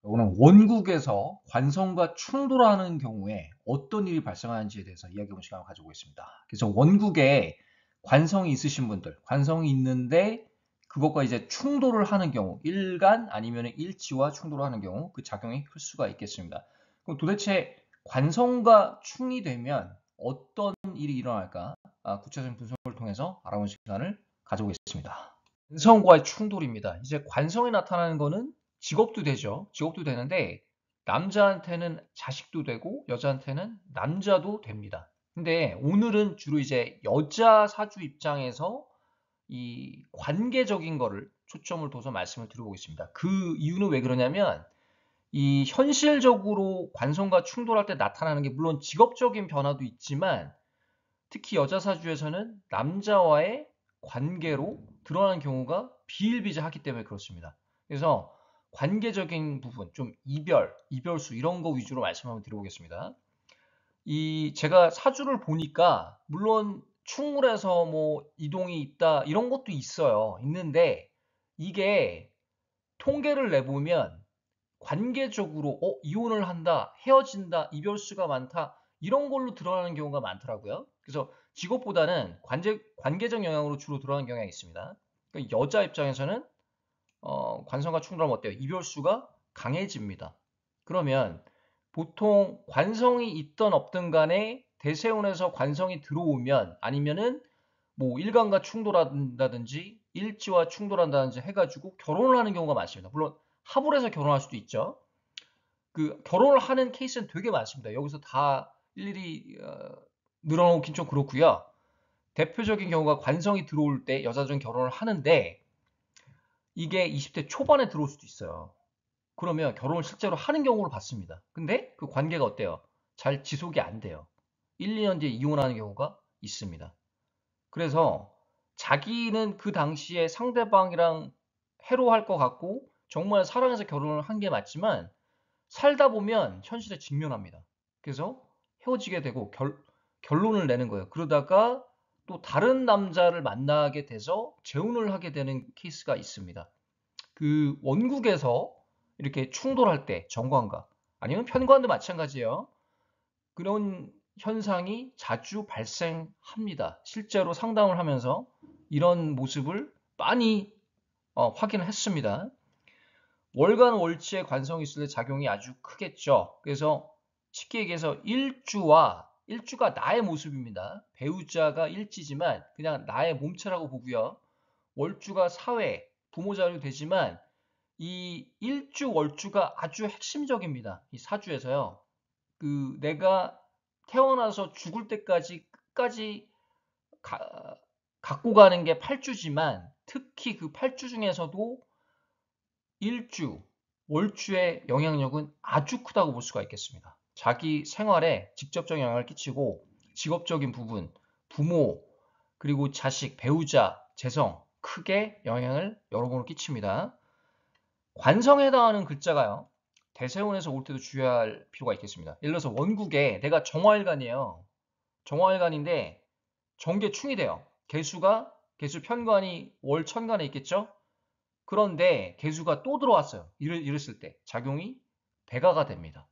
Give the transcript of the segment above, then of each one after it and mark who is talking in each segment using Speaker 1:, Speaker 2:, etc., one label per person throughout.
Speaker 1: 오늘 원국에서 관성과 충돌하는 경우에 어떤 일이 발생하는지에 대해서 이야기해보는 시간을 가져보겠습니다. 그래서 원국에 관성이 있으신 분들, 관성이 있는데 그것과 이제 충돌을 하는 경우, 일간 아니면 일지와 충돌을 하는 경우 그 작용이 클 수가 있겠습니다. 그럼 도대체 관성과 충이 되면 어떤 일이 일어날까? 구체적인 분석을 통해서 알아보는 시간을 가져보겠습니다. 관성과의 충돌입니다. 이제 관성이 나타나는 거는 직업도 되죠. 직업도 되는데 남자한테는 자식도 되고 여자한테는 남자도 됩니다. 근데 오늘은 주로 이제 여자 사주 입장에서 이 관계적인 거를 초점을 둬서 말씀을 드려보겠습니다. 그 이유는 왜 그러냐면 이 현실적으로 관성과 충돌할 때 나타나는 게 물론 직업적인 변화도 있지만 특히 여자 사주에서는 남자와의 관계로 드러나는 경우가 비일비재하기 때문에 그렇습니다. 그래서 관계적인 부분, 좀 이별, 이별수 이런 거 위주로 말씀 한번 드려보겠습니다. 이 제가 사주를 보니까 물론 충물에서 뭐 이동이 있다 이런 것도 있어요. 있는데 이게 통계를 내보면 관계적으로 이혼을 한다, 헤어진다, 이별수가 많다 이런 걸로 드러나는 경우가 많더라고요. 그래서 직업보다는 관계적 영향으로 주로 드러나는 경향이 있습니다. 그러니까 여자 입장에서는 관성과 충돌하면 어때요? 이별수가 강해집니다. 그러면 보통 관성이 있던 없든 간에 대세운에서 관성이 들어오면 아니면은 뭐 일간과 충돌한다든지 일지와 충돌한다든지 해가지고 결혼을 하는 경우가 많습니다. 물론 합을 해서 결혼할 수도 있죠. 그 결혼을 하는 케이스는 되게 많습니다. 여기서 다 일일이 늘어놓긴 좀 그렇고요. 대표적인 경우가 관성이 들어올 때 여자들은 결혼을 하는데 이게 20대 초반에 들어올 수도 있어요. 그러면 결혼을 실제로 하는 경우를 봤습니다. 근데 그 관계가 어때요? 잘 지속이 안 돼요. 1, 2년 뒤에 이혼하는 경우가 있습니다. 그래서 자기는 그 당시에 상대방이랑 해로할 것 같고 정말 사랑해서 결혼을 한 게 맞지만 살다 보면 현실에 직면합니다. 그래서 헤어지게 되고 결론을 내는 거예요. 그러다가 또 다른 남자를 만나게 돼서 재혼을 하게 되는 케이스가 있습니다. 그 원국에서 이렇게 충돌할 때 정관과 아니면 편관도 마찬가지예요. 그런 현상이 자주 발생합니다. 실제로 상담을 하면서 이런 모습을 많이 확인을 했습니다. 월간 월지의 관성이 있을 때 작용이 아주 크겠죠. 그래서 쉽게 얘기해서 일주가 나의 모습입니다. 배우자가 일지지만 그냥 나의 몸체라고 보고요. 월주가 사회, 부모 자료 되지만 이 일주 월주가 아주 핵심적입니다. 이 사주에서요. 그 내가 태어나서 죽을 때까지 끝까지 갖고 가는 게 팔주지만 특히 그 팔주 중에서도 일주, 월주의 영향력은 아주 크다고 볼 수가 있겠습니다. 자기 생활에 직접적 영향을 끼치고 직업적인 부분, 부모, 그리고 자식, 배우자, 재성 크게 영향을 여러모로 끼칩니다. 관성에 해당하는 글자가요. 대세운에서 올 때도 주의할 필요가 있겠습니다. 예를 들어서 원국에 내가 정화일간이에요. 정화일간인데 정계충이 돼요. 개수 편관이 월천간에 있겠죠? 그런데 개수가 또 들어왔어요. 이랬을 때 작용이 배가가 됩니다.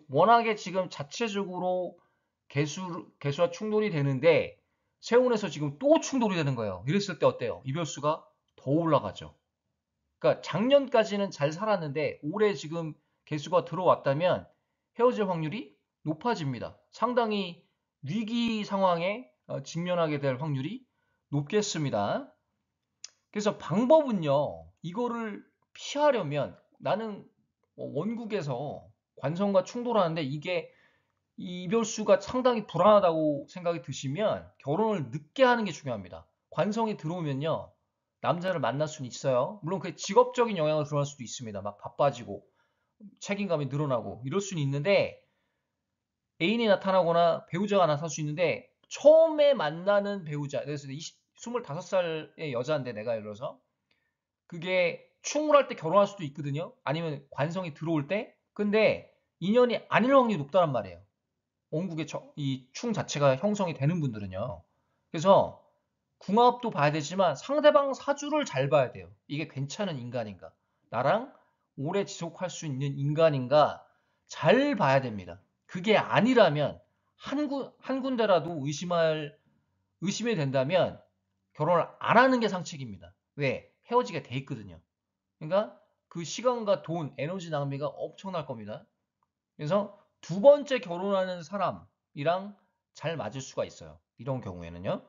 Speaker 1: 워낙에 지금 자체적으로 개수와 충돌이 되는데 세운에서 지금 또 충돌이 되는 거예요. 이랬을 때 어때요? 이별수가 더 올라가죠. 그러니까 작년까지는 잘 살았는데 올해 지금 개수가 들어왔다면 헤어질 확률이 높아집니다. 상당히 위기 상황에 직면하게 될 확률이 높겠습니다. 그래서 방법은요, 이거를 피하려면 나는 원국에서 관성과 충돌하는데 이게 이별수가 상당히 불안하다고 생각이 드시면 결혼을 늦게 하는 게 중요합니다. 관성이 들어오면요, 남자를 만날 수는 있어요. 물론 그게 직업적인 영향을 드러날 수도 있습니다. 막 바빠지고 책임감이 늘어나고 이럴 수는 있는데 애인이 나타나거나 배우자가 나타날 수 있는데 처음에 만나는 배우자, 그래서 25살의 여자인데 내가 예를 들어서 그게 충돌할 때 결혼할 수도 있거든요. 아니면 관성이 들어올 때. 근데 인연이 아닐 확률이 높다는 말이에요. 원국의 이 충 자체가 형성이 되는 분들은요. 그래서 궁합도 봐야 되지만 상대방 사주를 잘 봐야 돼요. 이게 괜찮은 인간인가. 나랑 오래 지속할 수 있는 인간인가 잘 봐야 됩니다. 그게 아니라면 한 군데라도 의심이 된다면 결혼을 안 하는 게 상책입니다. 왜? 헤어지게 돼 있거든요. 그러니까 그 시간과 돈, 에너지 낭비가 엄청날 겁니다. 그래서 두 번째 결혼하는 사람이랑 잘 맞을 수가 있어요. 이런 경우에는요.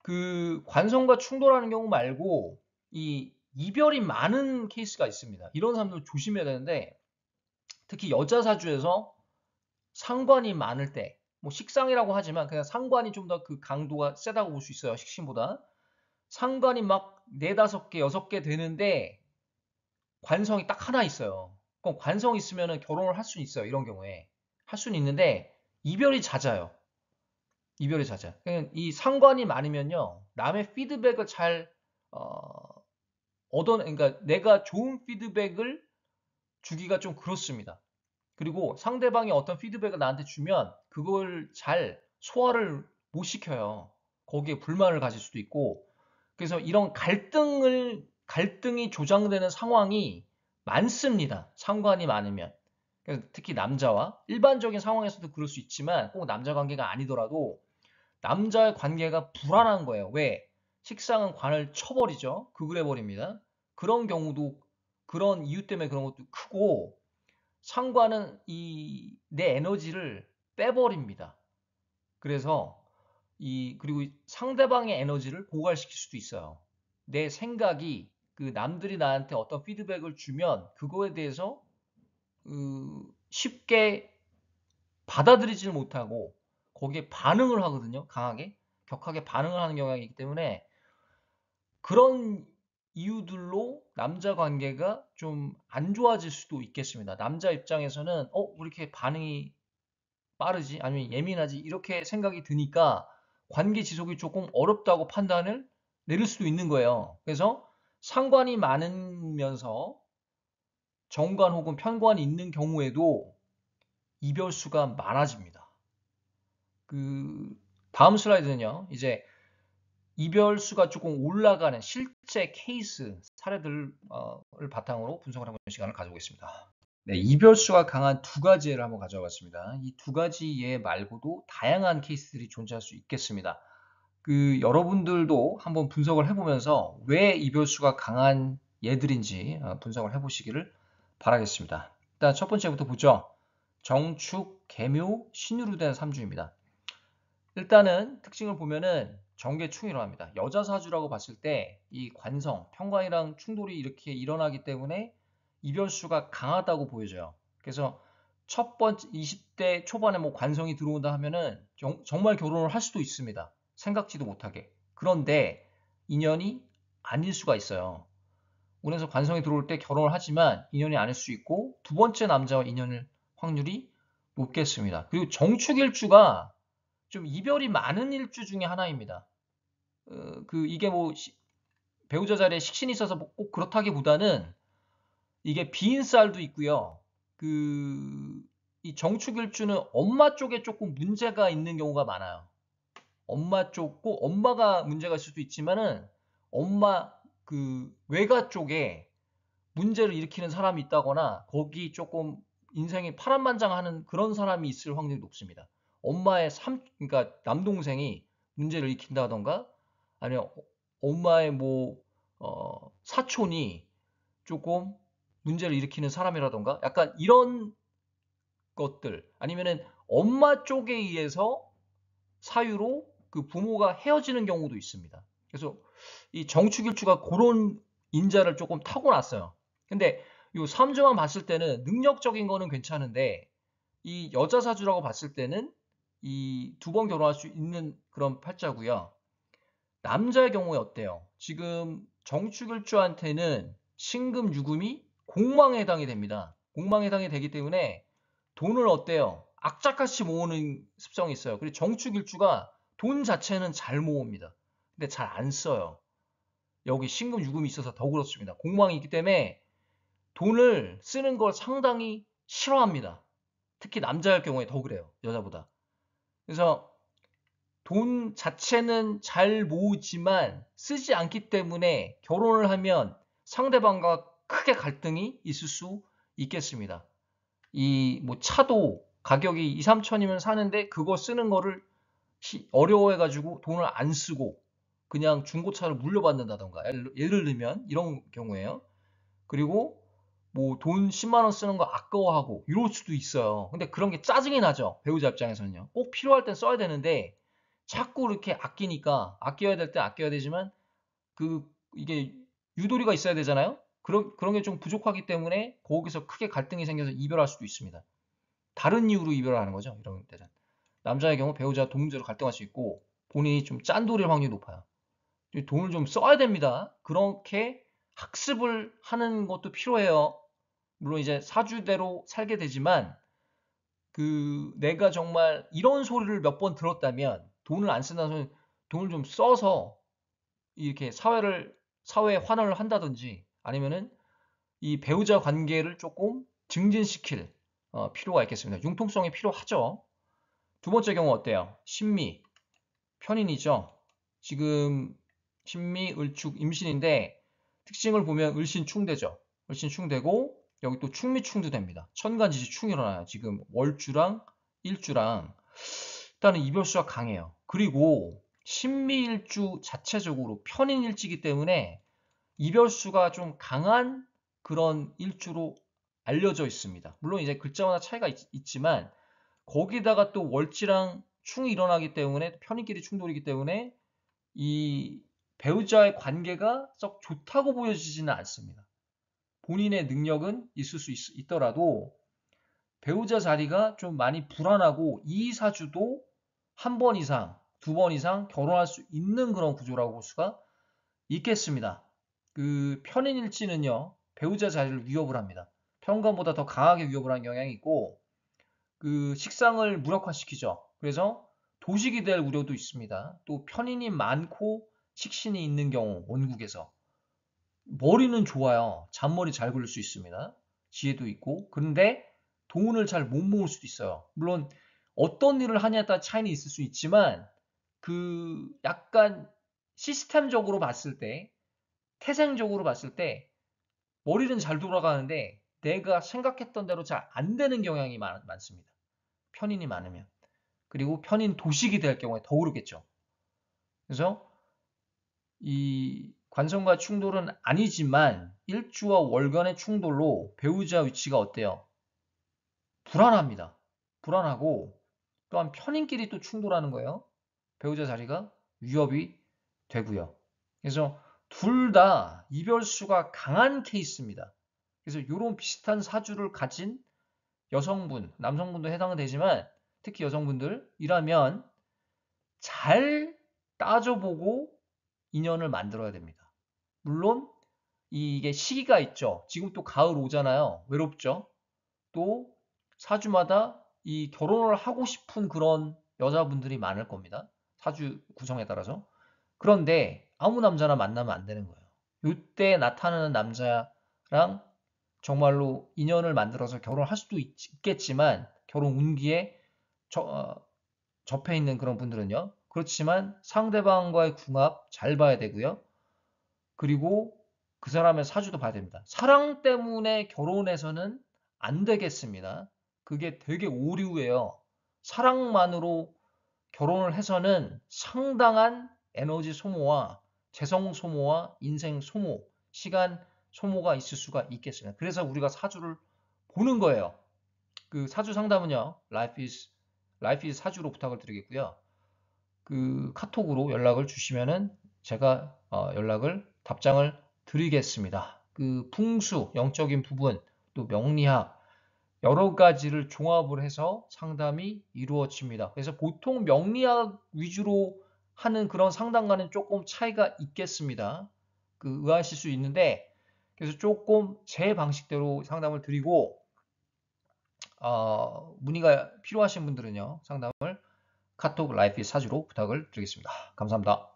Speaker 1: 그 관성과 충돌하는 경우 말고 이 이별이 많은 케이스가 있습니다. 이런 사람들 조심해야 되는데 특히 여자 사주에서 상관이 많을 때, 뭐 식상이라고 하지만 그냥 상관이 좀 더 그 강도가 세다고 볼 수 있어요. 식신보다. 상관이 막 네다섯 개, 여섯 개 되는데 관성이 딱 하나 있어요. 그럼 관성 있으면 결혼을 할 수는 있어요. 이런 경우에. 할 수는 있는데 이별이 잦아요. 이별이 잦아. 이 상관이 많으면요. 남의 피드백을 잘 어, 그러니까 내가 좋은 피드백을 주기가 좀 그렇습니다. 그리고 상대방이 어떤 피드백을 나한테 주면 그걸 잘 소화를 못 시켜요. 거기에 불만을 가질 수도 있고. 그래서 이런 갈등이 조장되는 상황이 많습니다. 상관이 많으면. 그래서 특히 남자와 일반적인 상황에서도 그럴 수 있지만 꼭 남자 관계가 아니더라도 남자의 관계가 불안한 거예요. 왜? 식상은 관을 쳐버리죠. 극을해버립니다. 그런 경우도 그런 이유 때문에 그런 것도 크고 상관은 내 에너지를 빼버립니다. 그래서 그리고 상대방의 에너지를 고갈시킬 수도 있어요. 내 생각이 그 남들이 나한테 어떤 피드백을 주면 그거에 대해서 쉽게 받아들이질 못하고 거기에 반응을 하거든요. 강하게. 격하게 반응을 하는 경향이 있기 때문에 그런 이유들로 남자 관계가 좀 안 좋아질 수도 있겠습니다. 남자 입장에서는 왜 이렇게 반응이 빠르지? 아니면 예민하지? 이렇게 생각이 드니까 관계 지속이 조금 어렵다고 판단을 내릴 수도 있는 거예요. 그래서 상관이 많으면서 정관 혹은 편관이 있는 경우에도 이별수가 많아집니다. 그 다음 슬라이드는요. 이제 이별수가 조금 올라가는 실제 케이스 사례들을 바탕으로 분석을 해보는 시간을 가져보겠습니다. 네, 이별수가 강한 두 가지 예를 한번 가져와봤습니다. 이 두 가지 예 말고도 다양한 케이스들이 존재할 수 있겠습니다. 여러분들도 한번 분석을 해보면서 왜 이별수가 강한 예들인지 분석을 해보시기를 바라겠습니다. 일단 첫 번째부터 보죠. 정축, 계묘, 신유로 된 삼주입니다. 일단은 특징을 보면은 정계충이 일어납니다. 여자 사주라고 봤을 때 이 관성, 편관이랑 충돌이 이렇게 일어나기 때문에 이별수가 강하다고 보여져요. 그래서 첫 번째 20대 초반에 뭐 관성이 들어온다 하면은 정말 결혼을 할 수도 있습니다. 생각지도 못하게. 그런데 인연이 아닐 수가 있어요. 운에서 관성이 들어올 때 결혼을 하지만 인연이 아닐 수 있고 두 번째 남자와 인연일 확률이 높겠습니다. 그리고 정축일주가 좀 이별이 많은 일주 중에 하나입니다. 이게 뭐 배우자 자리에 식신이 있어서 꼭 그렇다기보다는 이게 비인쌀도 있고요. 이 정축일주는 엄마 쪽에 조금 문제가 있는 경우가 많아요. 엄마 쪽, 꼭 엄마가 문제가 있을 수도 있지만은 엄마 외가 쪽에 문제를 일으키는 사람이 있다거나 거기 조금 인생이 파란만장하는 그런 사람이 있을 확률이 높습니다. 엄마의 그러니까 남동생이 문제를 일으킨다던가 아니면 엄마의 사촌이 조금 문제를 일으키는 사람이라던가 약간 이런 것들 아니면은 엄마 쪽에 의해서 사유로 그 부모가 헤어지는 경우도 있습니다. 그래서 이 정축일주가 그런 인자를 조금 타고났어요. 근데 이 삼주만 봤을 때는 능력적인 거는 괜찮은데 이 여자 사주라고 봤을 때는 이 두 번 결혼할 수 있는 그런 팔자고요. 남자의 경우에 어때요? 지금 정축일주한테는 신금, 유금이 공망에 해당이 됩니다. 공망에 해당이 되기 때문에 돈을 어때요? 악착같이 모으는 습성이 있어요. 그리고 정축일주가 돈 자체는 잘 모읍니다. 근데 잘 안 써요. 여기 신금, 유금이 있어서 더 그렇습니다. 공망이 있기 때문에 돈을 쓰는 걸 상당히 싫어합니다. 특히 남자일 경우에 더 그래요. 여자보다. 그래서 돈 자체는 잘 모으지만 쓰지 않기 때문에 결혼을 하면 상대방과 크게 갈등이 있을 수 있겠습니다. 이 뭐 차도 가격이 2, 3천이면 사는데 그거 쓰는 거를 어려워해가지고 돈을 안 쓰고 그냥 중고차를 물려받는다던가 예를 들면 이런 경우에요. 그리고 뭐 돈 10만 원 쓰는 거 아까워하고 이럴 수도 있어요. 근데 그런 게 짜증이 나죠. 배우자 입장에서는요. 꼭 필요할 땐 써야 되는데 자꾸 이렇게 아끼니까 아껴야 될 때 아껴야 되지만 이게 유도리가 있어야 되잖아요. 그런 게 좀 부족하기 때문에 거기서 크게 갈등이 생겨서 이별할 수도 있습니다. 다른 이유로 이별을 하는 거죠. 이런 때는. 남자의 경우 배우자 돈 문제로 갈등할 수 있고 본인이 좀 짠돌일 확률이 높아요. 돈을 좀 써야 됩니다. 그렇게 학습을 하는 것도 필요해요. 물론 이제 사주대로 살게 되지만 내가 정말 이런 소리를 몇 번 들었다면 돈을 안 쓴다는 소리, 돈을 좀 써서 이렇게 사회에 환원을 한다든지 아니면은 이 배우자 관계를 조금 증진시킬 필요가 있겠습니다. 융통성이 필요하죠. 두 번째 경우 어때요? 신미, 편인이죠. 지금 신미, 을축, 임신인데 특징을 보면 을신충되죠. 을신충되고 여기 또 충미충도 됩니다. 천간지지 충이 일어나요. 지금 월주랑 일주랑 일단은 이별수가 강해요. 그리고 신미일주 자체적으로 편인일지이기 때문에 이별수가 좀 강한 그런 일주로 알려져 있습니다. 물론 이제 글자마다 차이가 있지만 거기다가 또 월지랑 충이 일어나기 때문에 편인끼리 충돌이기 때문에 이 배우자의 관계가 썩 좋다고 보여지지는 않습니다. 본인의 능력은 있을 수 있더라도 배우자 자리가 좀 많이 불안하고 이 사주도 한 번 이상, 두 번 이상 결혼할 수 있는 그런 구조라고 볼 수가 있겠습니다. 편인일지는요, 배우자 자리를 위협을 합니다. 편관보다 더 강하게 위협을 하는 경향이 있고, 식상을 무력화시키죠. 그래서 도식이 될 우려도 있습니다. 또 편인이 많고 식신이 있는 경우, 원국에서. 머리는 좋아요. 잔머리 잘 굴릴 수 있습니다. 지혜도 있고. 그런데 돈을 잘 못 모을 수도 있어요. 물론 어떤 일을 하냐에 따라 차이는 있을 수 있지만 약간 시스템적으로 봤을 때, 태생적으로 봤을 때 머리는 잘 돌아가는데 내가 생각했던 대로 잘 안 되는 경향이 많습니다. 편인이 많으면. 그리고 편인 도식이 될 경우에 더 그렇겠죠. 그래서 이 관성과 충돌은 아니지만 일주와 월간의 충돌로 배우자 위치가 어때요? 불안합니다. 불안하고 또한 편인끼리 또 충돌하는 거예요. 배우자 자리가 위협이 되고요. 그래서 둘 다 이별수가 강한 케이스입니다. 그래서 이런 비슷한 사주를 가진 여성분, 남성분도 해당은 되지만 특히 여성분들이라면 잘 따져보고 인연을 만들어야 됩니다. 물론 이게 시기가 있죠. 지금 또 가을 오잖아요. 외롭죠. 또 사주마다 이 결혼을 하고 싶은 그런 여자분들이 많을 겁니다. 사주 구성에 따라서. 그런데 아무 남자나 만나면 안 되는 거예요. 이때 나타나는 남자랑 정말로 인연을 만들어서 결혼할 수도 있겠지만 결혼 운기에 접해 있는 그런 분들은요. 그렇지만 상대방과의 궁합 잘 봐야 되고요. 그리고 그 사람의 사주도 봐야 됩니다. 사랑 때문에 결혼해서는 안 되겠습니다. 그게 되게 오류예요. 사랑만으로 결혼을 해서는 상당한 에너지 소모와 재성 소모와 인생 소모, 시간 소모가 있을 수가 있겠습니다. 그래서 우리가 사주를 보는 거예요. 사주 상담은요, Life is 사주로 부탁을 드리겠고요. 카톡으로 연락을 주시면은 제가 답장을 드리겠습니다. 풍수, 영적인 부분, 또 명리학 여러 가지를 종합을 해서 상담이 이루어집니다. 그래서 보통 명리학 위주로 하는 그런 상담과는 조금 차이가 있겠습니다. 의아하실 수 있는데 그래서 조금 제 방식대로 상담을 드리고 문의가 필요하신 분들은요 상담을 카톡 라이프 사주로 부탁을 드리겠습니다. 감사합니다.